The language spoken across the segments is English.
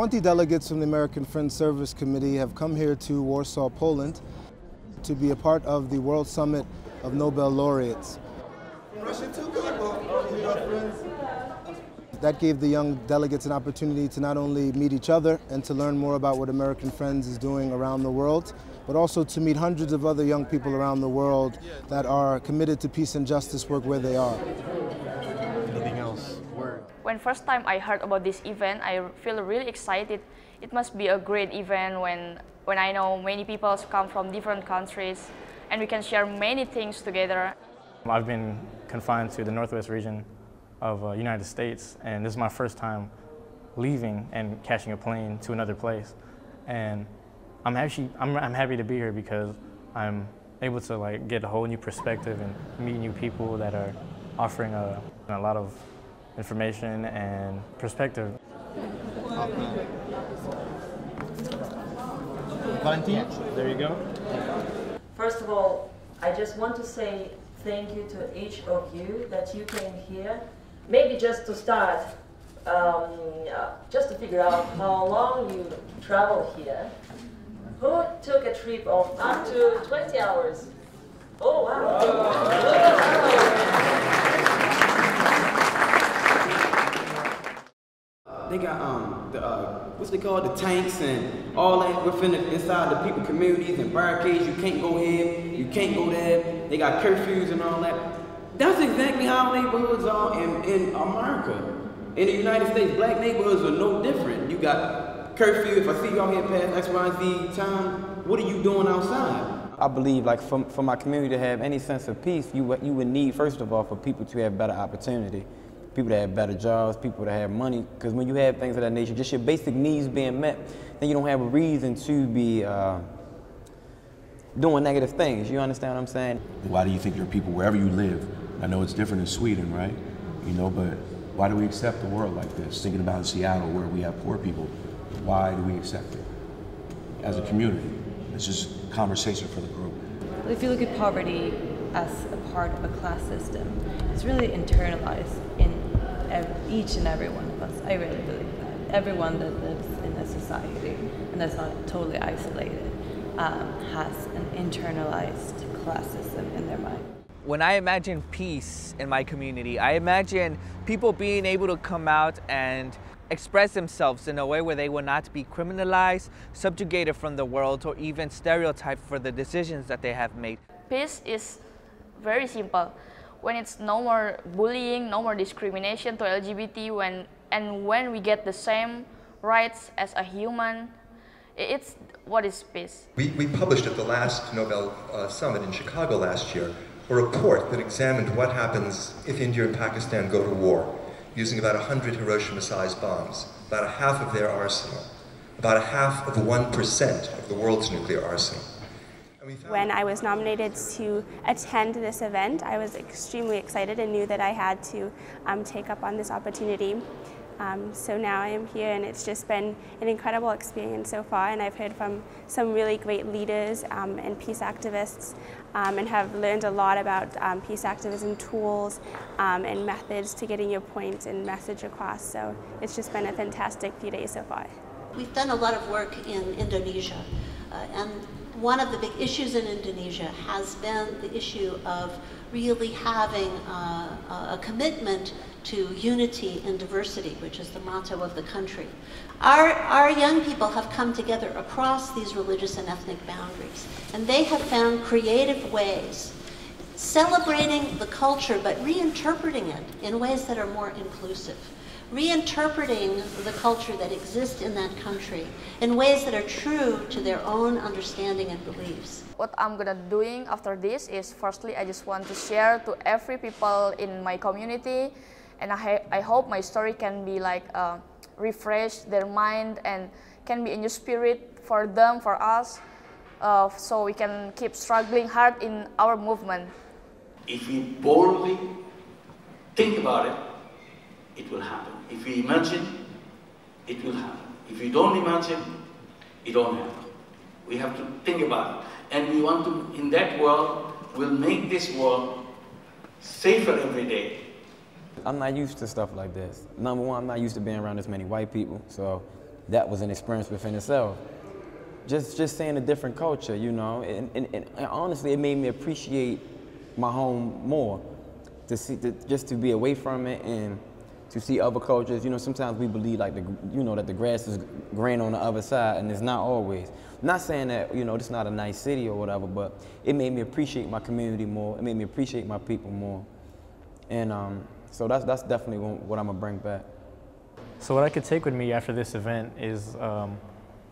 20 delegates from the American Friends Service Committee have come here to Warsaw, Poland, to be a part of the World Summit of Nobel Laureates. That gave the young delegates an opportunity to not only meet each other and to learn more about what American Friends is doing around the world, but also to meet hundreds of other young people around the world that are committed to peace and justice work where they are. Anything else? When first time I heard about this event, I feel really excited. It must be a great event when I know many people come from different countries and we can share many things together. I've been confined to the Northwest region of United States, and this is my first time leaving and catching a plane to another place. And I'm happy to be here because I'm able to get a whole new perspective and meet new people that are offering a lot of information and perspective. Valentin, there you go. First of all, I just want to say thank you to each of you that you came here. Maybe just to start, just to figure out how long you traveled here. Who took a trip of up to 20 hours? Oh, wow. They got what's it called, the tanks and all that within inside the people communities and barricades. You can't go here, you can't go there. They got curfews and all that. That's exactly how neighborhoods are in America. In the United States, black neighborhoods are no different. You got curfew. If I see y'all here past X, Y, Z time, what are you doing outside? I believe, for my community to have any sense of peace, you would need, first of all, for people to have better opportunity. People that have better jobs, people that have money, because when you have things of that nature, just your basic needs being met, then you don't have a reason to be doing negative things. You understand what I'm saying? Why do you think there are people wherever you live? I know it's different in Sweden, right? But why do we accept a world like this? Thinking about Seattle, where we have poor people, why do we accept it as a community? It's just conversation for the group. If you look at poverty as a part of a class system, it's really internalized in each and every one of us. I really believe that. Everyone that lives in a society, and that's not totally isolated, has an internalized class system in their mind. When I imagine peace in my community, I imagine people being able to come out and express themselves in a way where they will not be criminalized, subjugated from the world, or even stereotyped for the decisions that they have made. Peace is very simple. When it's no more bullying, no more discrimination to LGBT, when we get the same rights as a human, it's what is peace. We published at the last Nobel Summit in Chicago last year a report that examined what happens if India and Pakistan go to war, using about 100 Hiroshima-sized bombs, about a half of their arsenal, about a half of 1% of the world's nuclear arsenal. When I was nominated to attend this event, I was extremely excited and knew that I had to take up on this opportunity. So now I am here, and it's just been an incredible experience so far, and I've heard from some really great leaders and peace activists, and have learned a lot about peace activism tools and methods to getting your point and message across. So it's just been a fantastic few days so far. We've done a lot of work in Indonesia, and one of the big issues in Indonesia has been the issue of really having a commitment to unity and diversity, which is the motto of the country. Our young people have come together across these religious and ethnic boundaries, and they have found creative ways, celebrating the culture but reinterpreting it in ways that are more inclusive. Reinterpreting the culture that exists in that country in ways that are true to their own understanding and beliefs. What I'm gonna doing after this is, firstly, I just want to share to every people in my community, and I hope my story can be refresh their mind and can be a new spirit for them, for us, so we can keep struggling hard in our movement. If we boldly think about it, it will happen. If we imagine, it will happen. If we don't imagine, it won't happen. We have to think about it. And we want to, in that world, we'll make this world safer every day. I'm not used to stuff like this. Number one, I'm not used to being around this many white people. So that was an experience within itself. Just seeing a different culture, you know, and honestly, it made me appreciate my home more. Just to be away from it and to see other cultures. You know, sometimes we believe like that the grass is green on the other side, and it's not always. I'm not saying that, you know, it's not a nice city or whatever, but it made me appreciate my community more. It made me appreciate my people more, and so that's definitely what I'm gonna bring back. So what I could take with me after this event is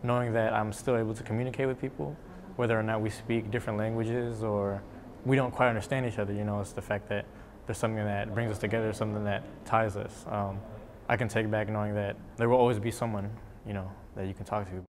knowing that I'm still able to communicate with people, whether or not we speak different languages or we don't quite understand each other. You know, it's the fact that there's something that brings us together, something that ties us. I can take back knowing that there will always be someone, you know, that you can talk to.